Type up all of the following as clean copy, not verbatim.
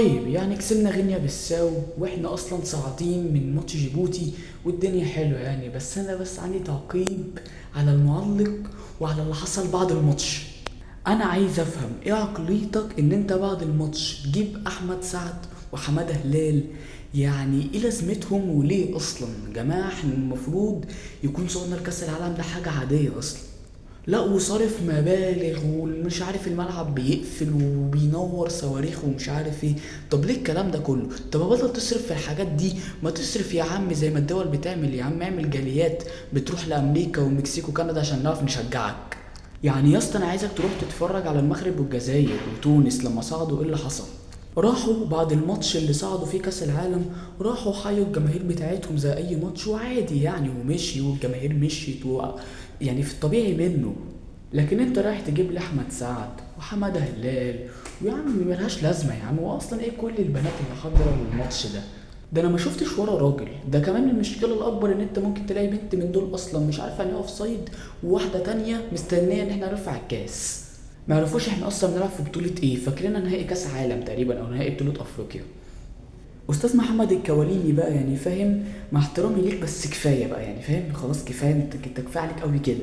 طيب يعني كسبنا غينيا بالساو واحنا اصلا صاعدين من ماتش جيبوتي والدنيا حلوه يعني، بس انا عندي تعقيب على المعلق وعلى اللي حصل بعد الماتش. انا عايز افهم ايه عقليتك ان انت بعد الماتش تجيب احمد سعد وحماده هلال؟ يعني ايه لازمتهم وليه اصلا يا جماعه؟ احنا المفروض يكون صعودنا لكاس العالم ده حاجه عاديه اصلا. لا وصارف مبالغ ومش عارف الملعب بيقفل وبينور صواريخ ومش عارف ايه. طب ليه الكلام ده كله؟ طب بطل تصرف في الحاجات دي، ما تصرف يا عم زي ما الدول بتعمل. يا عم اعمل جاليات بتروح لامريكا والمكسيك وكندا عشان نعرف نشجعك. يعني يا اسطى انا عايزك تروح تتفرج على المغرب والجزائر وتونس لما صعدوا ايه اللي حصل. راحوا بعد الماتش اللي صعدوا فيه كاس العالم، راحوا حيوا الجماهير بتاعتهم زي اي ماتش وعادي يعني، ومشي والجماهير مشيت يعني في الطبيعي منه. لكن انت رايح تجيب لي احمد سعد وحماده هلال، ويا عم ملهاش لازمه يا عم. واصلا ايه كل البنات اللي حاضره الماتش ده؟ ده انا ما شفتش ورا راجل. ده كمان المشكله الاكبر ان انت ممكن تلاقي بنت من دول اصلا مش عارفه يعني ايه اوف سايد، وواحده تانية مستنيه ان احنا نرفع الكاس. ما يعرفوش احنا اصلا بنلعب في بطوله ايه، فاكرينها نهائي كاس عالم تقريبا او نهائي بطوله افريقيا. استاذ محمد الكواليني بقى يعني فاهم، مع احترامي ليك بس كفايه بقى يعني فاهم، خلاص كفايه، انت كفايه عليك قوي كده.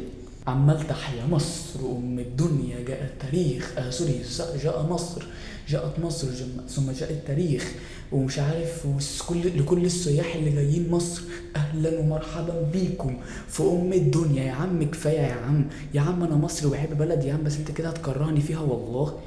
عمال تحيا مصر ام الدنيا، جاء التاريخ سوري، جاء مصر، جاءت مصر ثم جاء التاريخ، ومش عارف لكل السياح اللي جايين مصر اهلا ومرحبا بيكم في ام الدنيا. يا عم كفايه يا عم، يا عم انا مصري وبحب بلدي يا عم، بس انت كده هتكرهني فيها والله.